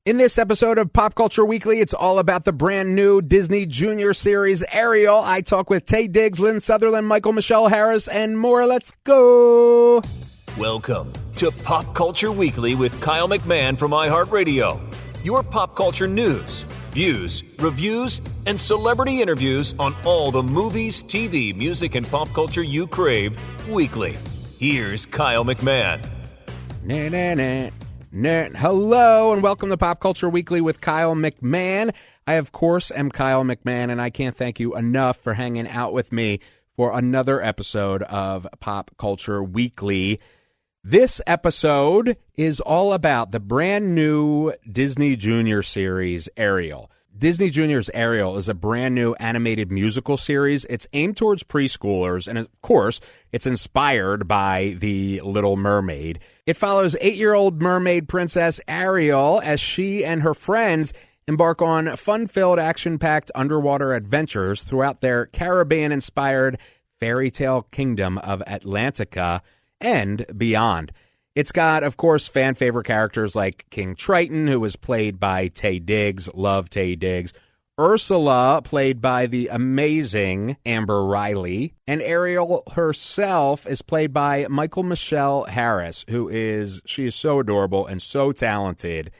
In this episode of Pop Culture Weekly, it's all about the brand new Disney Junior series Ariel. I talk with Taye Diggs, Lynn Southerland, Mykal-Michelle Harris, and more. Let's go! Welcome to Pop Culture Weekly with Kyle McMahon from iHeartRadio. Your pop culture news, views, reviews, and celebrity interviews on all the movies, TV, music, and pop culture you crave weekly. Here's Kyle McMahon. Hello and welcome to Pop Culture Weekly with Kyle McMahon. I, of course, am Kyle McMahon, and I can't thank you enough for hanging out with me for another episode of Pop Culture Weekly. This episode is all about the brand new Disney Junior series, Ariel. Disney Junior's Ariel is a brand new animated musical series. It's aimed towards preschoolers, and of course, it's inspired by The Little Mermaid. It follows 8-year-old mermaid princess Ariel as she and her friends embark on fun-filled, action-packed underwater adventures throughout their Caribbean-inspired fairy tale kingdom of Atlantica and beyond. It's got, of course, fan-favorite characters like King Triton, who was played by Taye Diggs. Love Taye Diggs. Ursula, played by the amazing Amber Riley. And Ariel herself is played by Mykal-Michelle Harris, she is so adorable and so talented.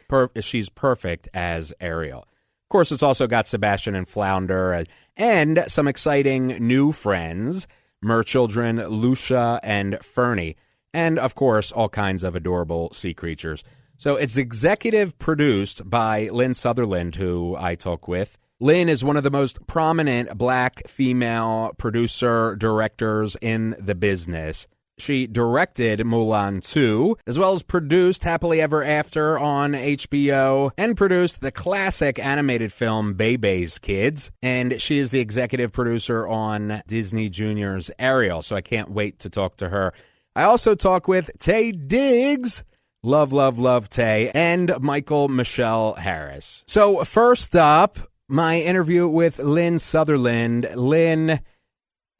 She's perfect as Ariel. Of course, it's also got Sebastian and Flounder and some exciting new friends, merchildren Lucia and Fernie. And, of course, all kinds of adorable sea creatures. So it's executive produced by Lynn Southerland, who I talk with. Lynn is one of the most prominent black female producer-directors in the business. She directed Mulan 2, as well as produced Happily Ever After on HBO, and produced the classic animated film Bebe's Kids. And she is the executive producer on Disney Junior's Ariel, so I can't wait to talk to her. I also talk with Taye Diggs, love Taye, and Mykal-Michelle Harris. So first up, my interview with Lynn Southerland. Lynn,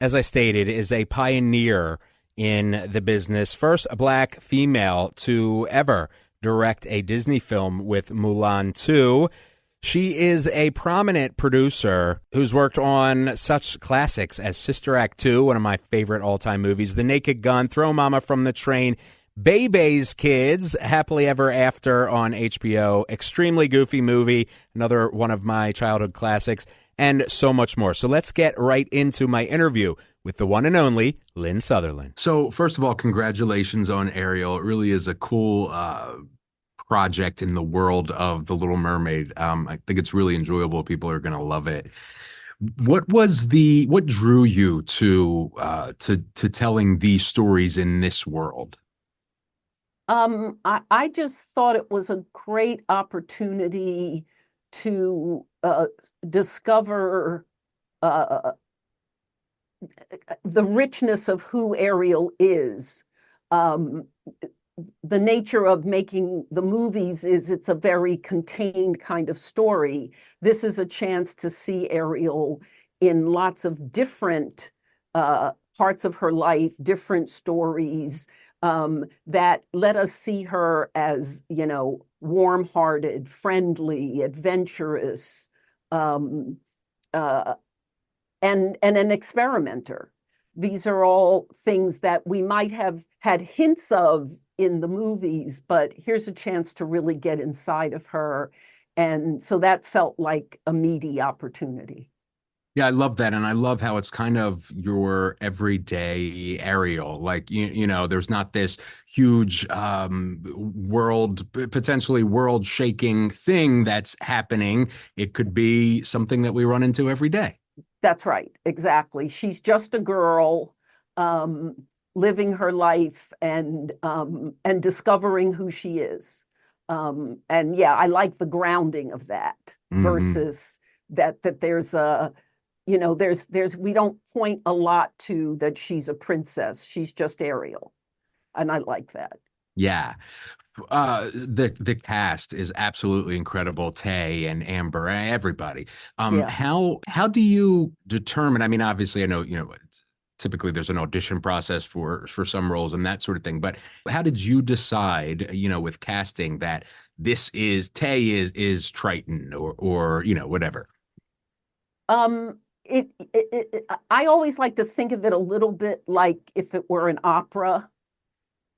as I stated, is a pioneer in the business. First black female to ever direct a Disney film with Mulan 2. She is a prominent producer who's worked on such classics as Sister Act 2, one of my favorite all-time movies, The Naked Gun, Throw Mama from the Train, Bebe's Kids, Happily Ever After on HBO, extremely goofy movie, another one of my childhood classics, and so much more. So let's get right into my interview with the one and only Lynn Southerland. So first of all, congratulations on Ariel. It really is a cool project in the world of The Little Mermaid. I think it's really enjoyable. People are going to love it. What drew you to telling these stories in this world? I just thought it was a great opportunity to discover the richness of who Ariel is. The nature of making the movies is it's a very contained kind of story. This is a chance to see Ariel in lots of different parts of her life, different stories that let us see her as, warm-hearted, friendly, adventurous, and an experimenter. These are all things that we might have had hints of in the movies, but here's a chance to really get inside of her. And so that felt like a meaty opportunity. Yeah, I love that. And I love how it's kind of your everyday Ariel. Like, there's not this huge potentially world-shaking thing that's happening. It could be something that we run into every day. That's right. Exactly. She's just a girl living her life and discovering who she is. And yeah, I like the grounding of that versus that there's a, we don't point a lot to that she's a princess. She's just Ariel. And I like that. Yeah. The cast is absolutely incredible. Taye and Amber, everybody. How do you determine? I mean, obviously, I know typically there's an audition process for some roles and that sort of thing. But how did you decide, with casting that Taye is Triton or whatever? I always like to think of it a little bit like if it were an opera.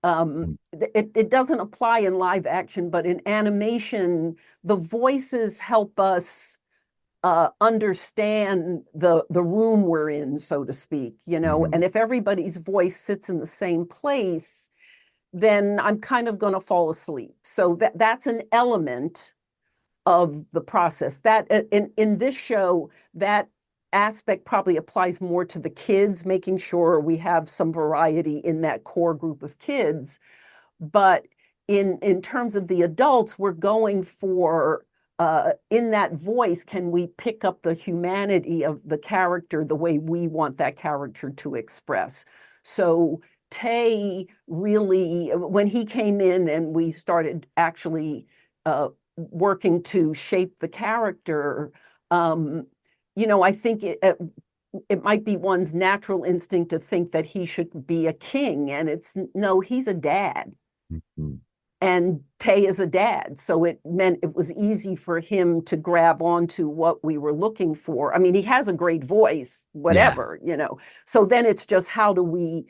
It doesn't apply in live action, but in animation, the voices help us understand the room we're in, so to speak, and if everybody's voice sits in the same place, then I'm kind of going to fall asleep. So that's an element of the process. That in this show, that aspect probably applies more to the kids, making sure we have some variety in that core group of kids. But in terms of the adults, we're going for in that voice, can we pick up the humanity of the character the way we want that character to express? So Taye really, when he came in and we started actually working to shape the character, I think it might be one's natural instinct to think that he should be a king, and no, he's a dad. Mm-hmm. And Taye is a dad, so it meant it was easy for him to grab onto what we were looking for. I mean, he has a great voice, whatever, So then it's just how do we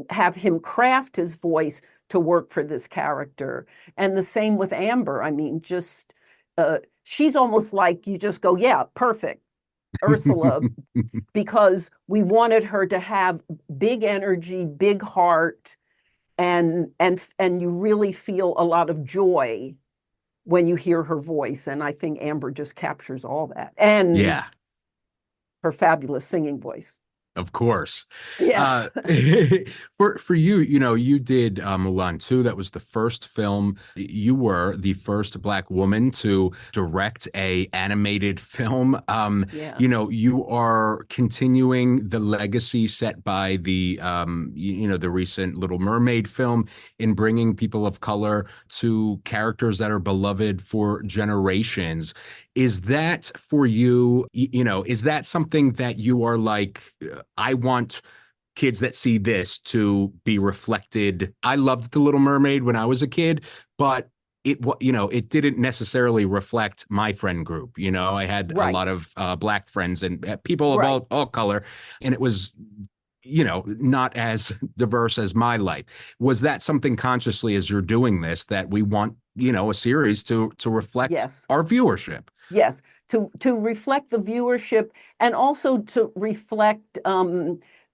have him craft his voice to work for this character? And the same with Amber. I mean, just she's almost like you just go, yeah, perfect, Ursula, because we wanted her to have big energy, big heart. And you really feel a lot of joy when you hear her voice. And I think Amber just captures all that. And her fabulous singing voice. Of course. Yes. For you, you did Mulan 2. That was the first film. You were the first Black woman to direct a animated film. You are continuing the legacy set by the recent Little Mermaid film in bringing people of color to characters that are beloved for generations. Is that for you, is that something that you are like, I want kids that see this to be reflected? I loved The Little Mermaid when I was a kid, but it didn't necessarily reflect my friend group. I had a lot of Black friends and people of all color, and it was not as diverse as my life. Was that something consciously as you're doing this that we want, a series to reflect our viewership? Yes, to reflect the viewership, and also to reflect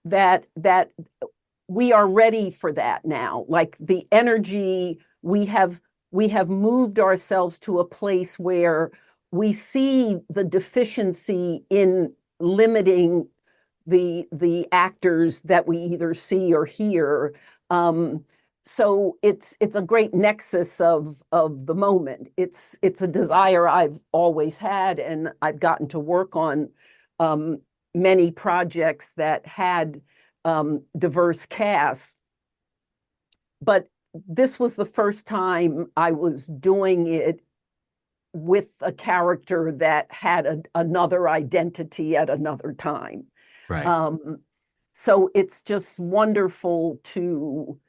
that we are ready for that now. Like the energy, we have moved ourselves to a place where we see the deficiency in limiting the actors that we either see or hear. So it's a great nexus of the moment. It's a desire I've always had, and I've gotten to work on many projects that had diverse casts. But this was the first time I was doing it with a character that had another identity at another time. Right. So it's just wonderful to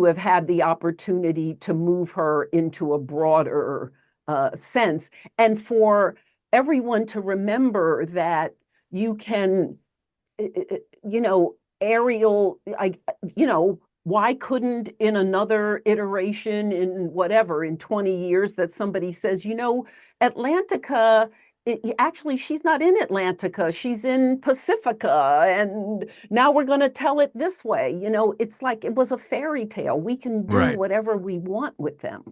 have had the opportunity to move her into a broader sense, and for everyone to remember that you can, Ariel, why couldn't in another iteration in 20 years that somebody says, Atlantica, actually, she's not in Atlantica, she's in Pacifica, and now we're going to tell it this way. It's like it was a fairy tale. We can do whatever we want with them.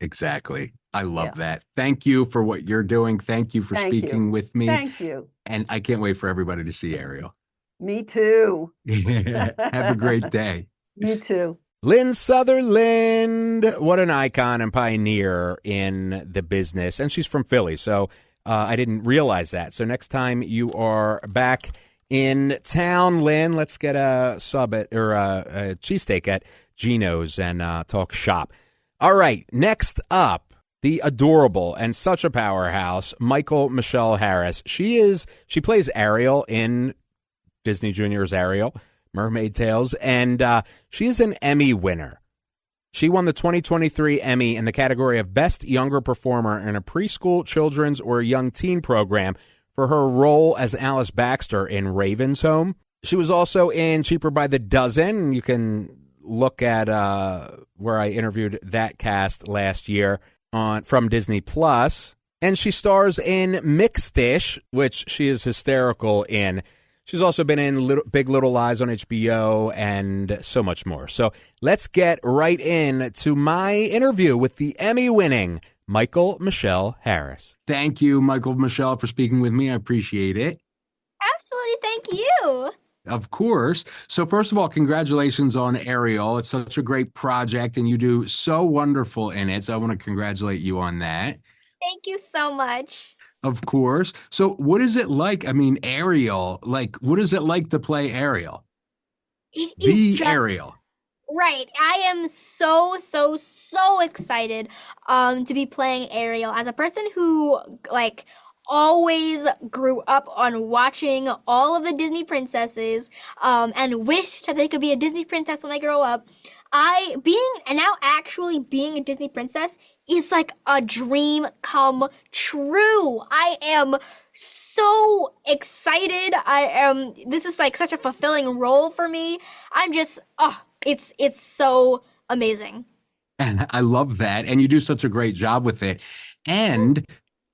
Exactly. I love that. Thank you for what you're doing. Thank you for speaking with me. Thank you. And I can't wait for everybody to see Ariel. Me too. Have a great day. You too. Lynn Southerland, what an icon and pioneer in the business. And she's from Philly, so I didn't realize that. So next time you are back in town, Lynn, let's get a sub or a cheesesteak at Gino's and talk shop. All right, next up, the adorable and such a powerhouse, Mykal-Michelle Harris. She plays Ariel in Disney Junior's Ariel, Mermaid Tales, and she is an Emmy winner. She won the 2023 Emmy in the category of Best Younger Performer in a Preschool, Children's, or Young Teen Program for her role as Alice Baxter in Raven's Home. She was also in Cheaper by the Dozen. You can look at where I interviewed that cast last year from Disney Plus. And she stars in Mixed-ish, which she is hysterical in. She's also been in Big Little Lies on HBO and so much more. So let's get right in to my interview with the Emmy-winning Mykal-Michelle Harris. Thank you, Mykal-Michelle, for speaking with me. I appreciate it. Absolutely. Thank you. Of course. So first of all, congratulations on Ariel. It's such a great project and you do so wonderful in it. So I want to congratulate you on that. Thank you so much. Of course. So what is it like? I mean, Ariel, like, what is it like to play Ariel? It is just Ariel. Right. I am so excited to be playing Ariel as a person who always grew up on watching all of the Disney princesses and wished that they could be a Disney princess when they grow up. Now actually being a Disney princess is like a dream come true. I am so excited. This is like such a fulfilling role for me. It's so amazing. And I love that. And you do such a great job with it. And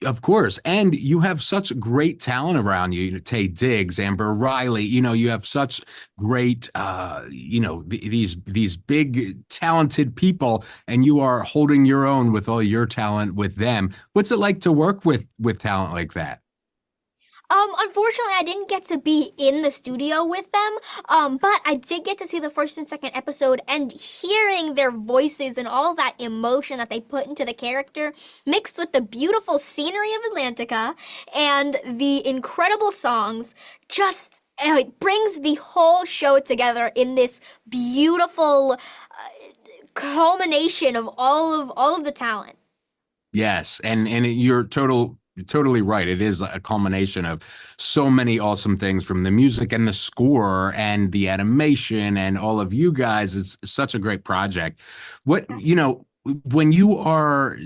of course, and you have such great talent around you. Taye Diggs, Amber Riley, you have such great, these big talented people, and you are holding your own with all your talent with them. What's it like to work with talent like that? Unfortunately, I didn't get to be in the studio with them, but I did get to see the first and second episode, and hearing their voices and all that emotion that they put into the character, mixed with the beautiful scenery of Atlantica and the incredible songs, just it brings the whole show together in this beautiful culmination of all of the talent. Yes, and you're totally right. It is a culmination of so many awesome things, from the music and the score and the animation and all of you guys. It's such a great project. When you are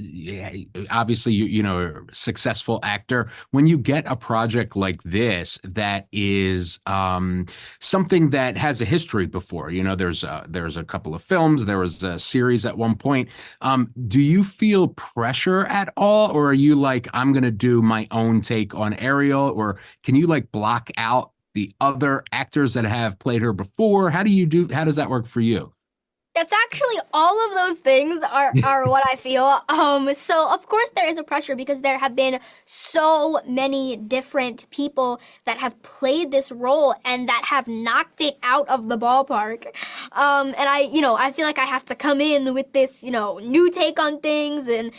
obviously a successful actor, when you get a project like this that is something that has a history before, there's a couple of films, there was a series at one point. Do you feel pressure at all, or are you like, I'm going to do my own take on Ariel, or can you block out the other actors that have played her before? How does that work for you? That's actually all of those things are what I feel. So of course there is a pressure because there have been so many different people that have played this role and that have knocked it out of the ballpark. And I feel like I have to come in with this, new take on things and,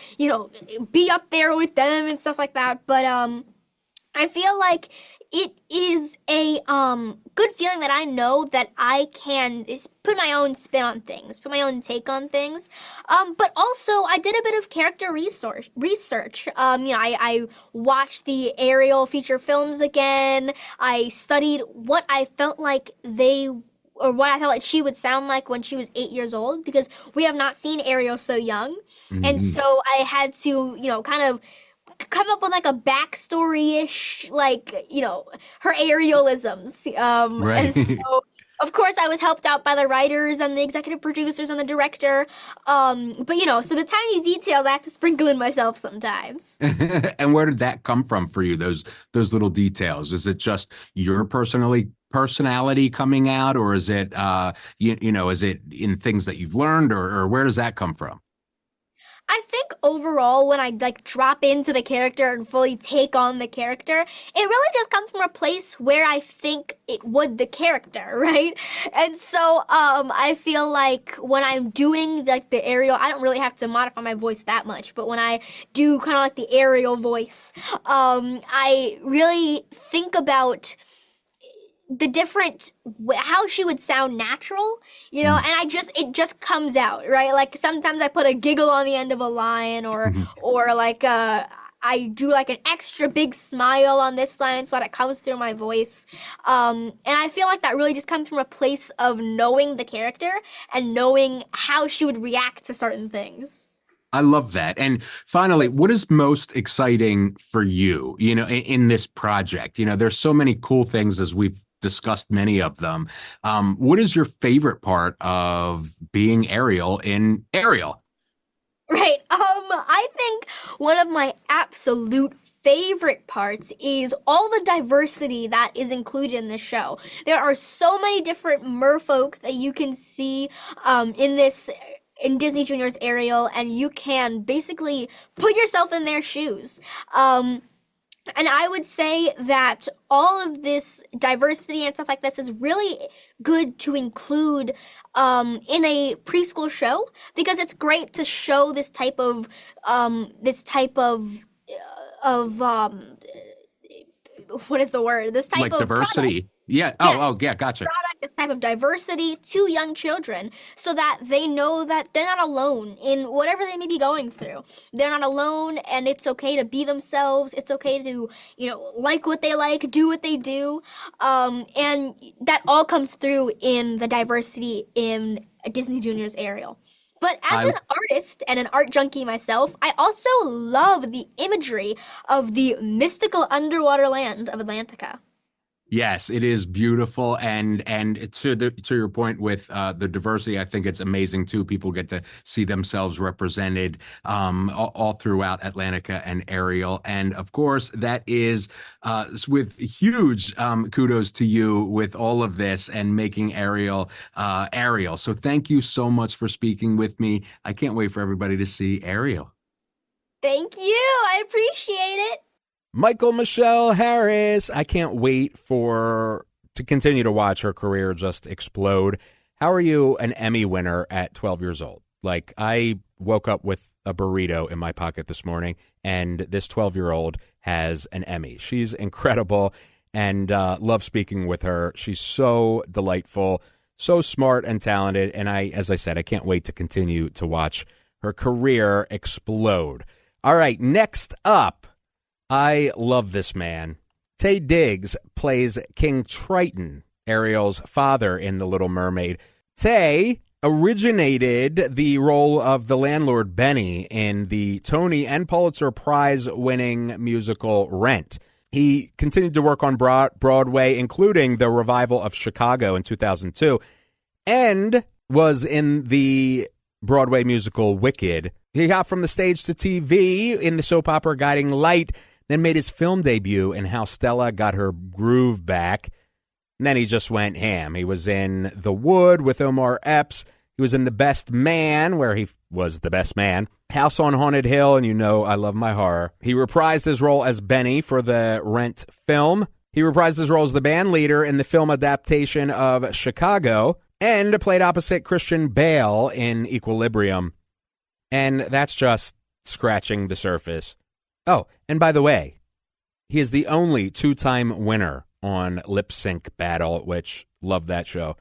be up there with them and stuff like that. But I feel like it is a good feeling that I know that I can put my own spin on things, put my own take on things. But also, I did a bit of character research. I watched the Ariel feature films again. I studied what I felt like she would sound like when she was 8 years old, because we have not seen Ariel so young. Mm-hmm. And so I had to, kind of come up with a backstory-ish, her Arielisms. Right. And so, of course, I was helped out by the writers and the executive producers and the director. So the tiny details I have to sprinkle in myself sometimes. And where did that come from for you? Those little details? Is it just your personality coming out, or is it, is it in things that you've learned, or where does that come from? I think overall, when I drop into the character and fully take on the character, it really just comes from a place where I think it would the character, right? And so I feel like when I'm doing the Ariel, I don't really have to modify my voice that much, but when I do kind of the Ariel voice, I really think about the different how she would sound natural, and it just comes out, right? Sometimes I put a giggle on the end of a line, or I do like an extra big smile on this line so that it comes through my voice. And I feel like that really just comes from a place of knowing the character and knowing how she would react to certain things. I love that. And finally, what is most exciting for you, in this project? There's so many cool things as we've discussed many of them. What is your favorite part of being Ariel in Ariel? Right. I think one of my absolute favorite parts is all the diversity that is included in the show. There are so many different merfolk that you can see in Disney Junior's Ariel, and you can basically put yourself in their shoes. And I would say that all of this diversity and stuff like this is really good to include in a preschool show, because it's great to show this type of what is the word? This type Like of diversity. product. Yeah. Yes. Oh, yeah. Gotcha. Product, this type of diversity to young children, so that they know that they're not alone in whatever they may be going through. They're not alone, and it's okay to be themselves. It's okay to, like what they like, do what they do. And that all comes through in the diversity in Disney Junior's Ariel. But as an artist and an art junkie myself, I also love the imagery of the mystical underwater land of Atlantica. Yes, it is beautiful, and to your point with the diversity, I think it's amazing too. People get to see themselves represented all throughout Atlantica and Ariel, and of course that is with huge kudos to you with all of this and making Ariel Ariel. So thank you so much for speaking with me. I can't wait for everybody to see Ariel. Thank you. I appreciate it. Mykal-Michelle Harris. I can't wait to continue to watch her career just explode. How are you an Emmy winner at 12 years old? Like, I woke up with a burrito in my pocket this morning, and this 12-year-old has an Emmy. She's incredible, and love speaking with her. She's so delightful, so smart and talented, and as I said, I can't wait to continue to watch her career explode. All right, next up, I love this man. Taye Diggs plays King Triton, Ariel's father in The Little Mermaid. Taye originated the role of the landlord Benny in the Tony and Pulitzer Prize-winning musical Rent. He continued to work on Broadway, including the revival of Chicago in 2002, and was in the Broadway musical Wicked. He hopped from the stage to TV in the soap opera Guiding Light, then made his film debut in How Stella Got Her Groove Back. And then he just went ham. He was in The Wood with Omar Epps. He was in The Best Man, where he was the best man. House on Haunted Hill, and I love my horror. He reprised his role as Benny for the Rent film. He reprised his role as the band leader in the film adaptation of Chicago, and played opposite Christian Bale in Equilibrium. And that's just scratching the surface. Oh, and by the way, he is the only two-time winner on Lip Sync Battle, which love that show.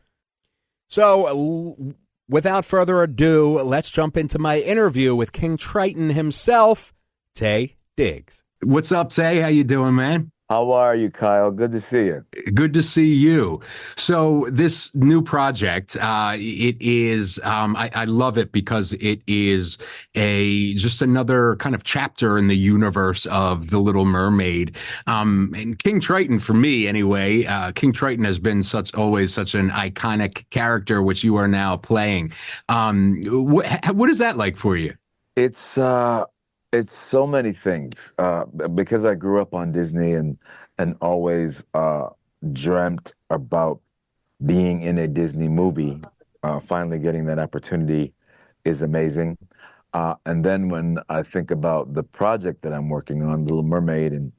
So, without further ado, let's jump into my interview with King Triton himself, Taye Diggs. What's up, Taye? How you doing, man? How are you, Kyle? Good to see you. Good to see you. So this new project, it is, I love it because it is just another kind of chapter in the universe of The Little Mermaid. And King Triton, for me anyway, King Triton has been always such an iconic character, which you are now playing. What is that like for you? It's so many things because I grew up on Disney and always dreamt about being in a Disney movie. Finally getting that opportunity is amazing. And then when I think about the project that I'm working on, Little Mermaid,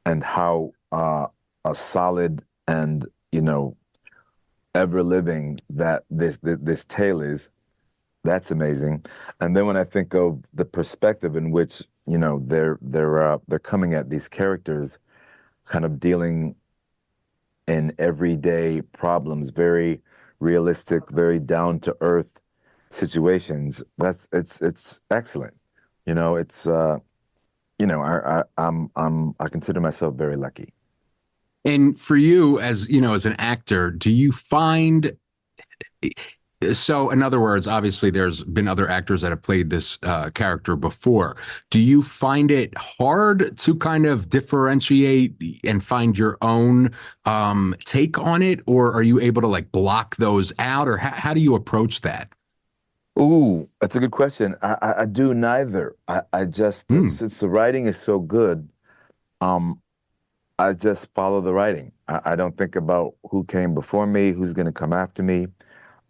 and how a solid and ever living that this tale is. That's amazing. And then when I think of the perspective in which, they're coming at these characters, kind of dealing in everyday problems, very realistic, very down to earth situations. It's excellent. you know, I consider myself very lucky. And for you, as you know, as an actor, do you find, so in other words, obviously there's been other actors that have played this character before. Do you find it hard to kind of differentiate and find your own take on it, or are you able to like block those out, or how do you approach that? Ooh, that's a good question. I do neither. I just, since the writing is so good, I just follow the writing. I don't think about who came before me, who's going to come after me.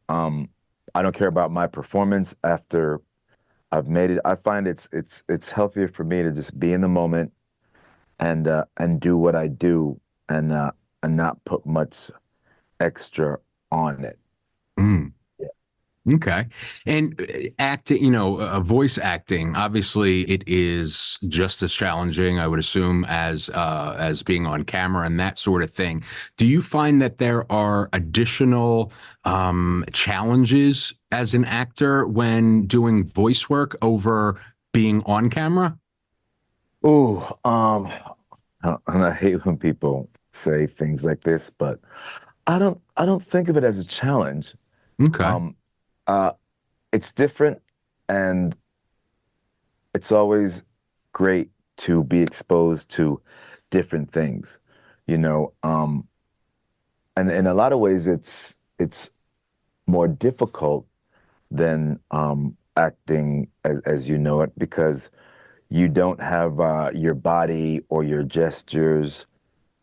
I don't care about my performance after I've made it. I find it's healthier for me to just be in the moment and do what I do and not put much extra on it. Okay. And acting, you know, voice acting, obviously it is just as challenging, I would assume, as being on camera and that sort of thing. Do you find that there are additional challenges as an actor when doing voice work over being on camera? Ooh, and I hate when people say things like this, but I don't think of it as a challenge. Okay. It's different, and it's always great to be exposed to different things, you know. And in a lot of ways, it's more difficult than acting as you know it, because you don't have your body or your gestures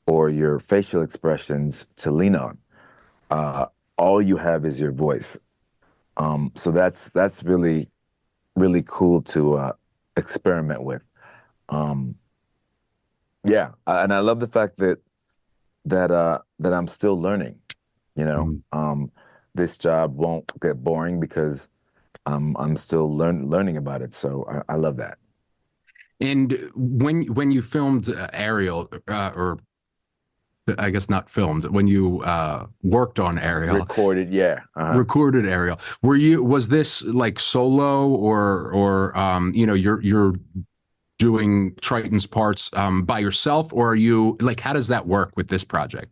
or your facial expressions to lean on. All you have is your voice. So that's really, really cool to experiment with. Yeah, and I love the fact that I'm still learning. You know, this job won't get boring because I'm still learning about it. So I love that. And when you filmed Ariel, or I guess not filmed, when you worked on Ariel, Recorded, yeah. recorded Ariel, was this like solo, or you know, you're doing Triton's parts by yourself, or are you like, how does that work with this project?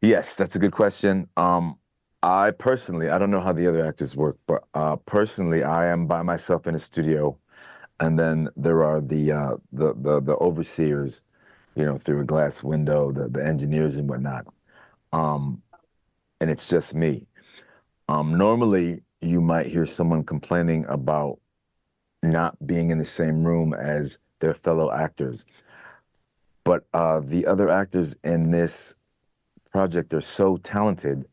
Yes, that's a good question. I personally, I don't know how the other actors work, but personally, I am by myself in a studio, and then there are the overseers, you know, through a glass window, the engineers and whatnot. And it's just me. Normally, you might hear someone complaining about not being in the same room as their fellow actors. But the other actors in this project are so talented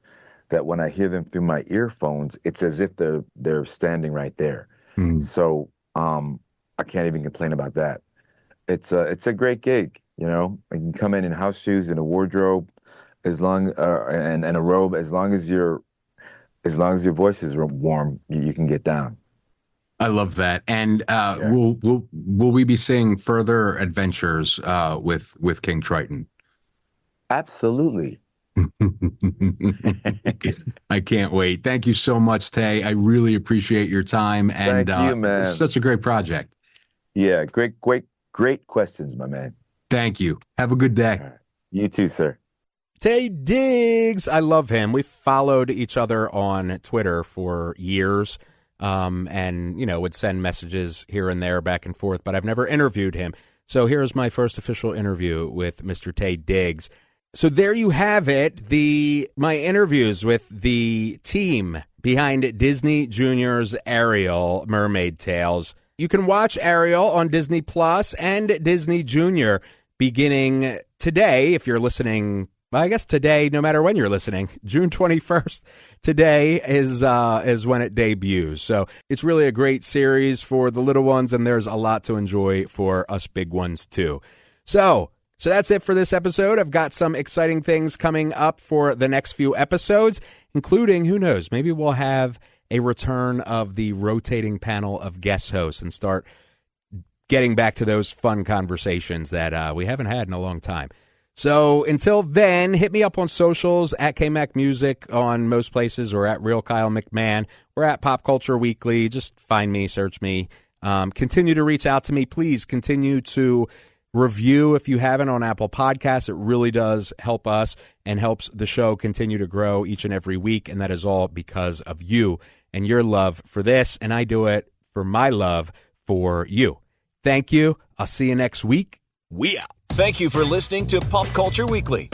that when I hear them through my earphones, it's as if they're standing right there. So I can't even complain about that. It's a great gig, you know. You can come in house shoes and a wardrobe, as long and a robe, as long as your voice is warm, you can get down. I love that. And Yeah. will we be seeing further adventures with King Triton? Absolutely. I can't wait. Thank you so much, Taye. I really appreciate your time, and Thank you, man. it's such a great project. Yeah, great questions, my man. Thank you. Have a good day. All right. You too, sir. Taye Diggs, I love him. We've followed each other on Twitter for years, and you know, would send messages here and there back and forth, but I've never interviewed him. So here's my first official interview with Mr. Taye Diggs. So there you have it, my interviews with the team behind Disney Junior's Ariel Mermaid Tales. You can watch Ariel on Disney Plus and Disney Junior beginning today, if you're listening. Well, I guess today, no matter when you're listening, June 21st, today is when it debuts. So it's really a great series for the little ones, and there's a lot to enjoy for us big ones too. So that's it for this episode. I've got some exciting things coming up for the next few episodes, including, who knows, maybe we'll have a return of the rotating panel of guest hosts and start getting back to those fun conversations that we haven't had in a long time. So until then, hit me up on socials at KMacMusic on most places, or at Real Kyle McMahon, or at Pop Culture Weekly. Just find me, search me. Continue to reach out to me. Please continue to review if you haven't on Apple Podcasts. It really does help us and helps the show continue to grow each and every week. And that is all because of you and your love for this. And I do it for my love for you. Thank you. I'll see you next week. We out. Thank you for listening to Pop Culture Weekly.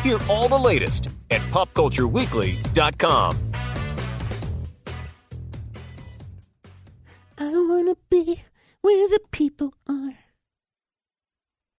Hear all the latest at popcultureweekly.com. I wanna be